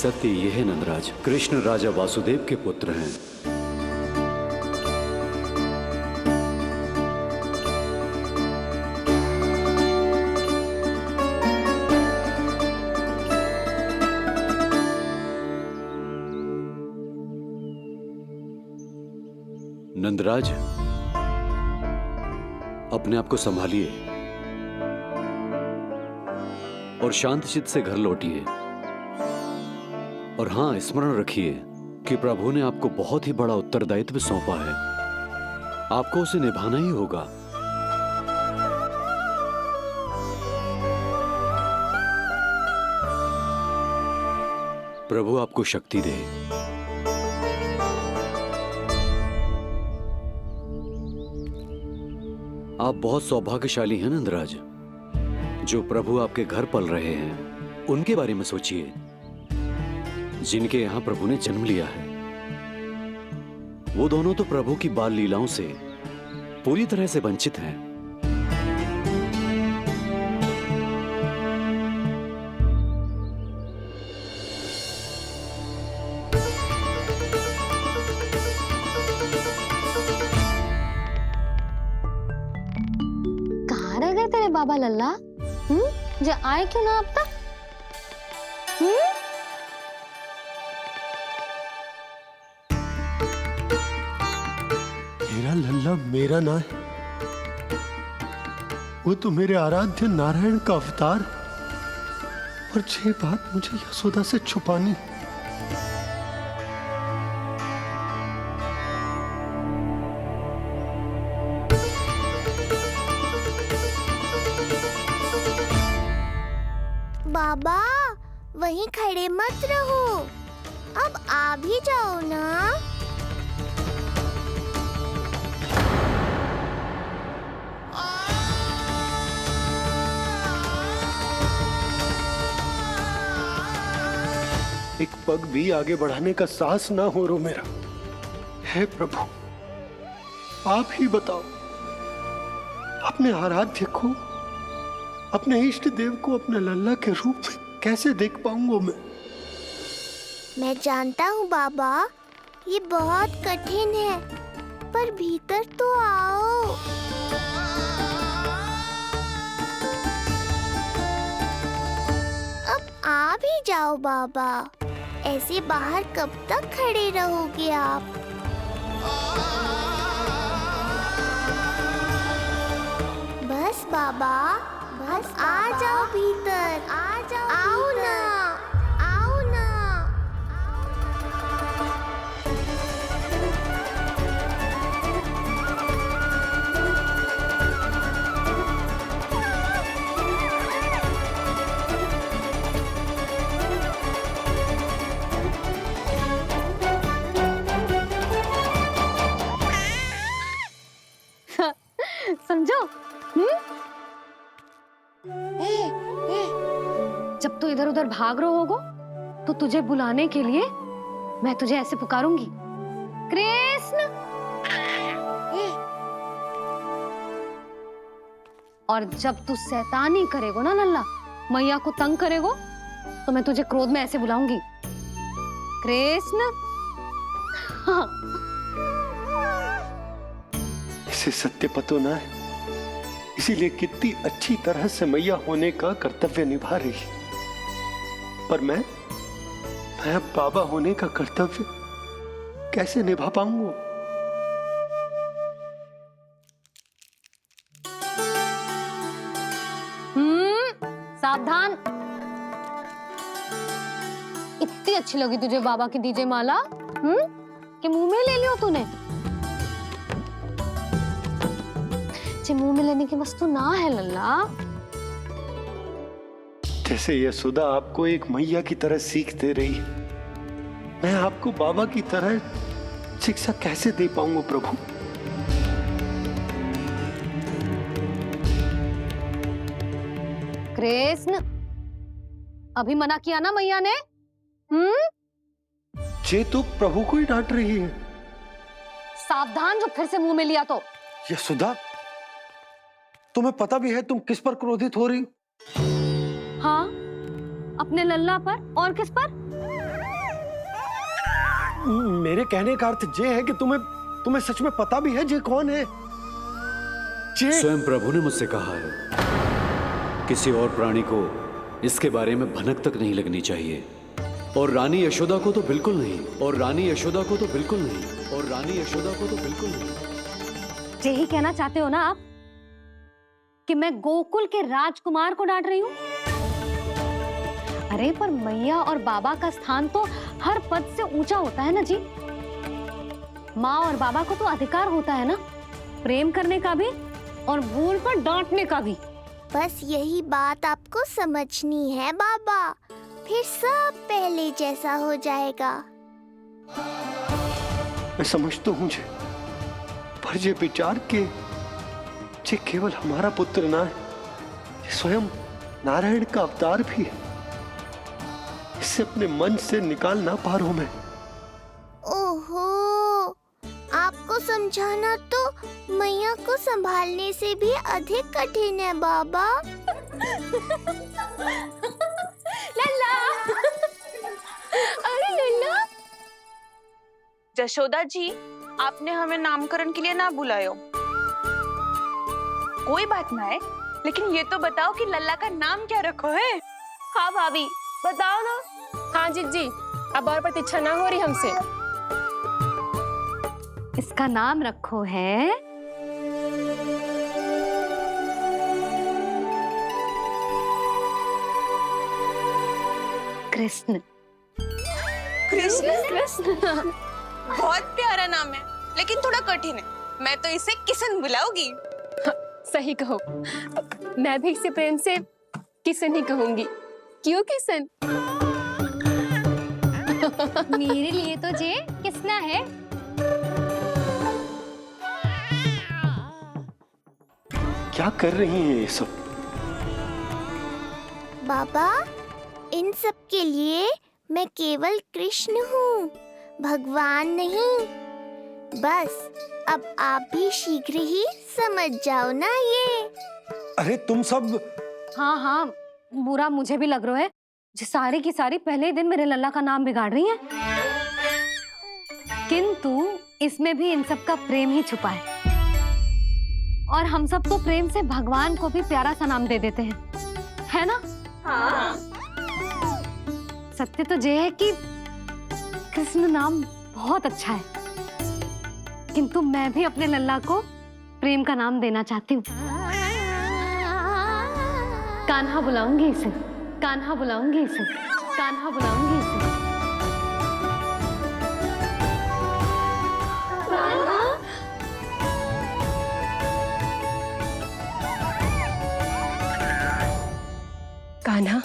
सत्य ये है नंदराज, कृष्ण राजा वासुदेव के पुत्र हैं। नंदराज, अपने आप को संभालिए और शांत चित्त से घर लौटिए। और हां, स्मरण रखिए कि प्रभु ने आपको बहुत ही बड़ा उत्तरदायित्व सौंपा है, आपको उसे निभाना ही होगा। प्रभु आपको शक्ति दे। आप बहुत सौभाग्यशाली हैं नंदराज। जो प्रभु आपके घर पल रहे हैं, उनके बारे में सोचिए, जिनके यहां प्रभु ने जन्म लिया है। वो दोनों तो प्रभु की बाल लीलाओं से पूरी तरह से वंचित हैं। कहाँ रह गए तेरे बाबा लल्ला? जो आए क्यों ना अब तक? मेरा लल्ला मेरा ना है, वो तो मेरे आराध्य नारायण का अवतार, और ये बात मुझे यशोदा से छुपानी। बाबा, वहीं खड़े मत रहो, अब आ भी जाओ ना। एक पग भी आगे बढ़ाने का साहस ना हो रो मेरा। हे प्रभु, आप ही बताओ, अपने आराध्य को, अपने इष्ट देव को अपने लल्ला के रूप में कैसे देख पाऊंगा मैं? मैं जानता हूँ बाबा, ये बहुत कठिन है, पर भीतर तो आओ। अब आ भी जाओ बाबा, ऐसे बाहर कब तक खड़े रहोगे आप? बस बाबा, बस आ जाओ भीतर, आ जाओ, आओ ना, आओ ना। समझो? जब तू इधर उधर भाग रहा होगा तो तुझे बुलाने के लिए मैं तुझे ऐसे पुकारूंगी, कृष्ण। और जब तू शैतानी करेगो ना लल्ला, मैया को तंग करेगो, तो मैं तुझे क्रोध में ऐसे बुलाऊंगी, कृष्ण। हाँ। इसे सत्य पतो ना है, इसीलिए कितनी अच्छी तरह से मैया होने का कर्तव्य निभा रही है। पर मैं अब बाबा होने का कर्तव्य कैसे निभा पाऊंगा? सावधान। इतनी अच्छी लगी तुझे बाबा की दीजे माला, कि मुंह में ले लियो तूने? मुंह में लेने की वस्तु ना है लल्ला। जैसे यशोदा आपको एक मैया की तरह सीख दे रही है, मैं आपको बाबा की तरह शिक्षा कैसे दे पाऊंगा प्रभु? कृष्ण, अभी मना किया ना मैया ने? ये तो प्रभु को ही डांट रही है। सावधान, जो फिर से मुंह में लिया तो। यशोदा, तुम्हें पता भी है तुम किस पर क्रोधित हो रही? हाँ, अपने लल्ला पर। और किस पर? मेरे कहने का अर्थ ये है कि तुम्हें सच में पता भी है जे कौन है? जे स्वयं प्रभु ने मुझसे कहा है किसी और प्राणी को इसके बारे में भनक तक नहीं लगनी चाहिए, और रानी यशोदा को तो बिल्कुल नहीं, और रानी यशोदा को तो बिल्कुल नहीं, और रानी यशोदा को तो बिल्कुल नहीं। यही कहना चाहते हो ना आप कि मैं गोकुल के राजकुमार को डांट रही हूँ? अरे पर मैया और बाबा का स्थान तो हर पद से ऊंचा होता है ना जी। माँ और बाबा को तो अधिकार होता है ना प्रेम करने का भी और भूल पर डांटने का भी। बस यही बात आपको समझनी है बाबा, फिर सब पहले जैसा हो जाएगा। मैं समझ तो हूँ जे, पर ये विचार के जे केवल हमारा पुत्र ना है, ये स्वयं नारायण का अवतार भी है, इसे अपने मन से निकाल ना पा रहा हूं मैं। ओहो, आपको समझाना तो मैया को संभालने से भी अधिक कठिन है बाबा। लल्ला, अरे लल्ला। जशोदा जी, आपने हमें नामकरण के लिए ना बुलायो। कोई बात ना है, लेकिन ये तो बताओ कि लल्ला का नाम क्या रखो है? हाँ भाभी, बताओ ना। हाँ जीजी, अब और प्रतीक्षा ना हो रही हमसे। इसका नाम रखो है कृष्ण। कृष्ण? कृष्ण। बहुत प्यारा नाम है, लेकिन थोड़ा कठिन है। मैं तो इसे किशन बुलाऊंगी। सही कहो, मैं भी इसे प्रेम से किशन ही कहूंगी। क्यों किशन? मेरे लिए तो जे किसना है। क्या कर रही हैं ये सब? बाबा, इन सब के लिए मैं केवल कृष्ण हूँ, भगवान नहीं। बस अब आप भी शीघ्र ही समझ जाओ ना ये। अरे तुम सब हाँ हाँ, बुरा मुझे भी लग रहा है जो सारी की सारी पहले ही दिन मेरे लल्ला का नाम बिगाड़ रही हैं। किंतु इसमें भी इन सब का प्रेम ही छुपा है, और हम सब तो प्रेम से भगवान को भी प्यारा सा नाम दे देते हैं, है ना? हाँ। सत्य तो ये है कि कृष्ण नाम बहुत अच्छा है, किंतु मैं भी अपने लल्ला को प्रेम का नाम देना चाहती हूँ। कान्हा बुलाऊंगी इसे, कान्हा बुलाऊंगी इसे, कान्हा बुलाऊंगी इसे। कान्हा,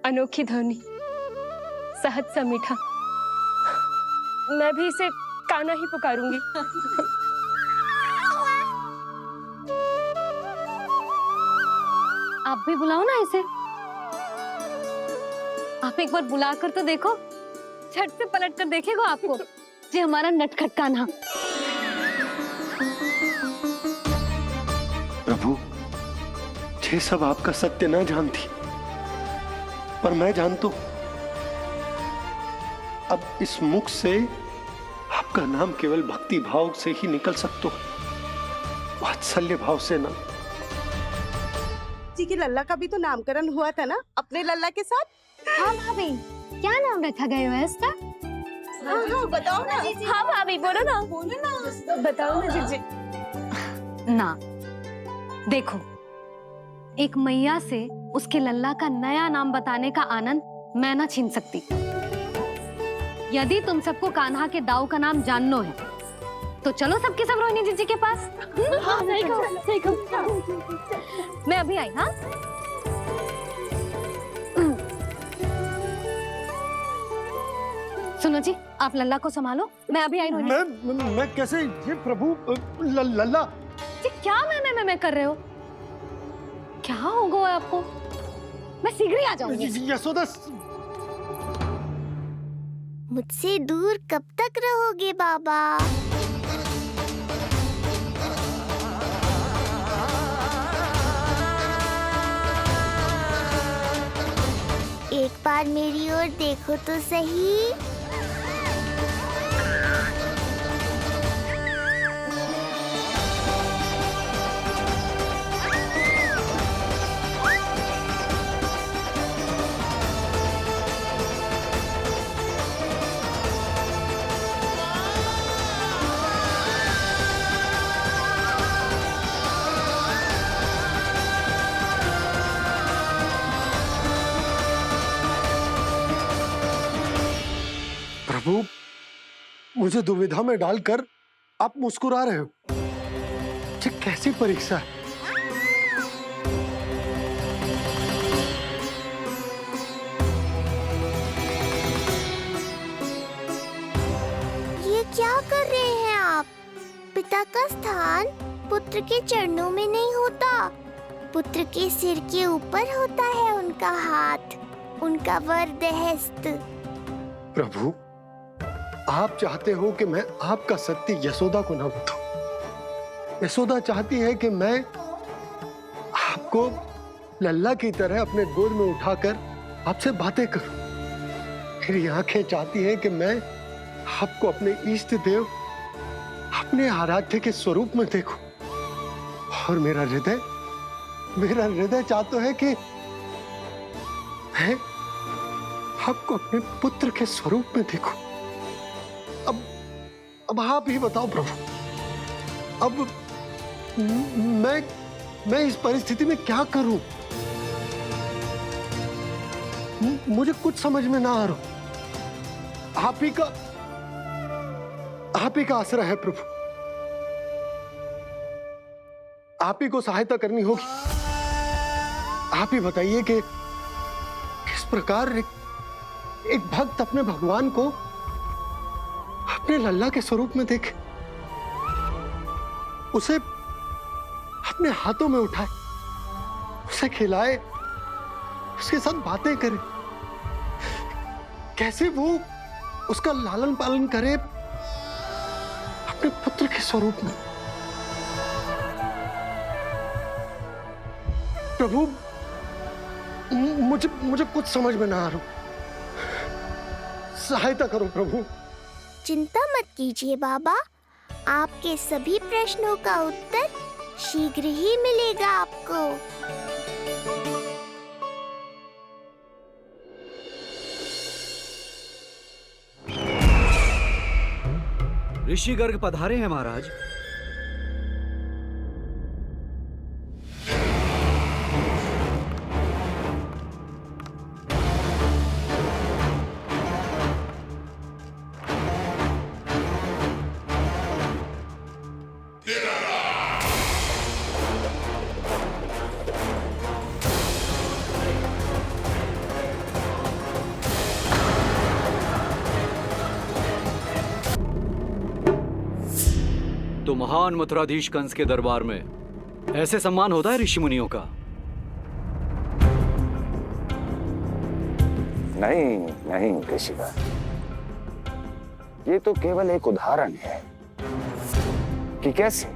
अनोखी ध्वनि, सहज सा मीठा। मैं भी इसे कान्हा ही पुकारूंगी। आप भी बुलाओ ना इसे। आप एक बार बुला कर तो देखो, झट से पलट कर देखेगा आपको ये हमारा नटखट कान्हा। प्रभु, ये सब आपका सत्य ना जानती, पर मैं जानता हूं। अब इस मुख से आपका नाम केवल भक्ति भाव से ही निकल सकता है, वात्सल्य भाव से ना। जी की लल्ला का भी तो नामकरण हुआ था ना अपने लल्ला के साथ। हाँ भाभी, क्या नाम रखा गया है इसका? हाँ, बताओ ना। हाँ भाभी, बोलो ना। बोलो ना। बताओ ना जीजी। ना, देखो, एक मैया से उसके लल्ला का नया नाम बताने का आनंद मैं ना छीन सकती। यदि तुम सबको कान्हा के दाऊ का नाम जानना है तो चलो सबके सब रोहिणी जीजी के पास। हाँ, सही कहो, सही कहो। मैं अभी आई। हाँ, सुनो जी, आप लल्ला को संभालो, मैं अभी आई। रोहिणी, मैं कैसे? ये प्रभु, लल्ला। जी क्या मैं कर रहे हो? क्या हो गया आपको? मैं शीघ्र ही आ जाऊंगी। यशोदा, मुझसे दूर कब तक रहोगे बाबा? एक बार मेरी ओर देखो तो सही। प्रभु, मुझे दुविधा में डालकर आप मुस्कुरा रहे हो। ये कैसी परीक्षा है? ये क्या कर रहे हैं आप? पिता का स्थान पुत्र के चरणों में नहीं होता, पुत्र के सिर के ऊपर होता है उनका हाथ, उनका वरदहस्त। प्रभु, आप चाहते हो कि मैं आपका सत्य यशोदा को न बताऊं। यशोदा चाहती है कि मैं आपको लल्ला की तरह अपने गोद में उठाकर आपसे बातें करूं। मेरी आंखें चाहती हैं कि मैं आपको अपने इष्ट देव, अपने आराध्य के स्वरूप में देखूं। और मेरा हृदय चाहता है कि मैं आपको अपने पुत्र के स्वरूप में देखूं। अब आप ही बताओ प्रभु, अब मैं इस परिस्थिति में क्या करूं? मुझे कुछ समझ में ना आ रहा। आप ही का आसरा है प्रभु। आप ही को सहायता करनी होगी। आप ही बताइए कि किस प्रकार एक भक्त अपने भगवान को अपने लल्ला के स्वरूप में देखे, उसे अपने हाथों में उठाए, उसे खिलाए, उसके साथ बातें करे, कैसे वो उसका लालन पालन करे अपने पुत्र के स्वरूप में। प्रभु, मुझे कुछ समझ में ना आ रहा। सहायता करो प्रभु। चिंता मत कीजिए बाबा, आपके सभी प्रश्नों का उत्तर शीघ्र ही मिलेगा आपको। ऋषि गर्ग पधारे हैं महाराज। तो महान मथुराधीश कंस के दरबार में ऐसे सम्मान होता है ऋषि मुनियों का? नहीं नहीं ऋषिवर, ये तो केवल एक उदाहरण है कि कैसे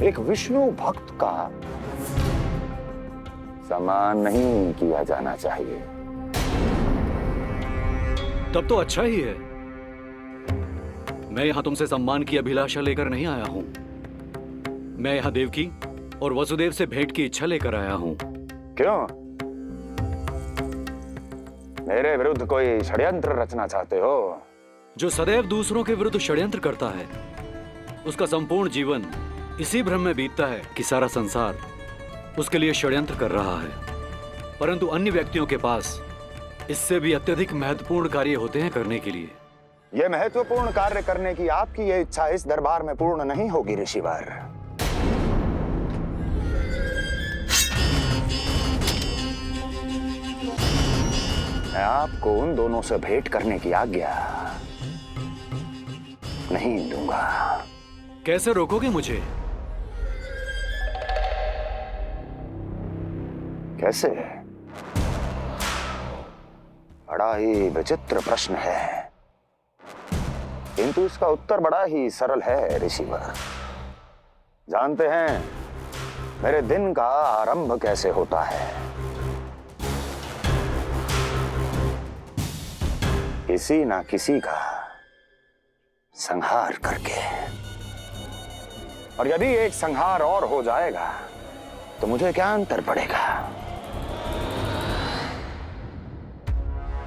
एक विष्णु भक्त का सम्मान नहीं किया जाना चाहिए। तब तो अच्छा ही है। मैं यहां तुमसे सम्मान की अभिलाषा लेकर नहीं आया हूं। मैं यहां देवकी और वसुदेव से भेंट की इच्छा लेकर आया हूं। क्यों? मेरे विरुद्ध कोई षड्यंत्र रचना चाहते हो? जो सदैव दूसरों के विरुद्ध षड्यंत्र करता है, उसका संपूर्ण जीवन इसी भ्रम में बीतता है कि सारा संसार उसके लिए षड्यंत्र कर रहा है। परंतु अन्य व्यक्तियों के पास इससे भी अत्यधिक महत्वपूर्ण कार्य होते हैं करने के लिए। यह महत्वपूर्ण कार्य करने की आपकी यह इच्छा इस दरबार में पूर्ण नहीं होगी ऋषिवर। मैं आपको उन दोनों से भेंट करने की आज्ञा नहीं दूंगा। कैसे रोकोगे मुझे? कैसे? बड़ा ही विचित्र प्रश्न है, किंतु इसका उत्तर बड़ा ही सरल है ऋषिवर। जानते हैं मेरे दिन का आरंभ कैसे होता है? किसी ना किसी का संहार करके। और यदि एक संहार और हो जाएगा तो मुझे क्या अंतर पड़ेगा?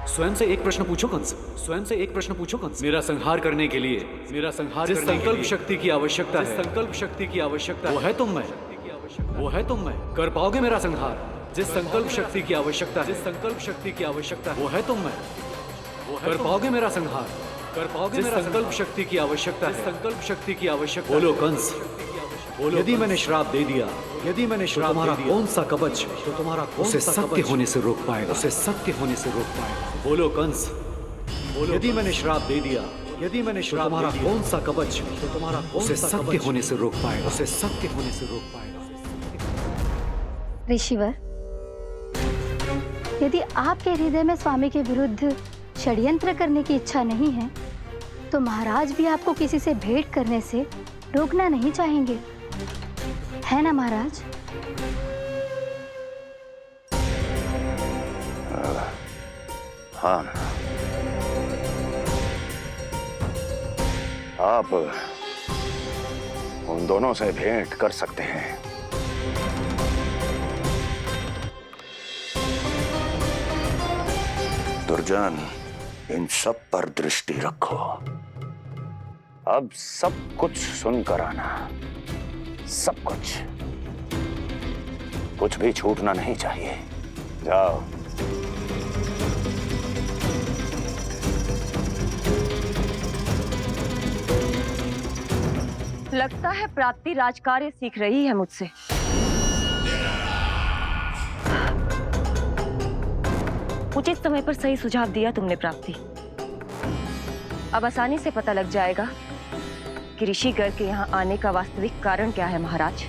स्वयं से एक प्रश्न पूछो कंस, स्वयं से एक प्रश्न पूछो कंस। मेरा संहार करने के लिए, मेरा संहार जिस संकल्प शक्ति की आवश्यकता है, संकल्प शक्ति की आवश्यकता वो है तुम में, वो है तुम में। कर पाओगे मेरा संहार? जिस संकल्प शक्ति की आवश्यकता है, जिस संकल्प शक्ति की आवश्यकता है वो है तुम में, वो है। कर पाओगे मेरा संहार? कर पाओगे मेरा संकल्प शक्ति की आवश्यकता है, संकल्प शक्ति की आवश्यकता। बोलो कंस, बोलो। यदि मैंने श्राप दे दिया, यदि मैंने श्राप दे दिया, कौन सा कवच तो तुम्हारा उसे सत्य होने से रोक पाएगा, उसे सत्य होने से रोक पाएगा? बोलो कंस, बोलो। यदि मैंने श्राप दे दिया, यदि मैंने श्राप तुम्हारा कौन सा कवच तो तुम्हारा उसे सत्य होने से रोक पाएगा, उसे सत्य होने से रोक पाएगा? ऋषिवर, यदि आपके हृदय में स्वामी के विरुद्ध षड्यंत्र करने की इच्छा नहीं है तो महाराज भी आपको किसी से भेंट करने से रोकना नहीं चाहेंगे, है ना महाराज? हाँ, आप उन दोनों से भेंट कर सकते हैं। दुर्जन, इन सब पर दृष्टि रखो। अब सब कुछ सुनकर आना, सब कुछ भी छूटना नहीं चाहिए। जाओ। लगता है प्राप्ति राजकार्य सीख रही है मुझसे। उचित समय पर सही सुझाव दिया तुमने प्राप्ति। अब आसानी से पता लग जाएगा कि ऋषिगर के यहाँ आने का वास्तविक कारण क्या है महाराज।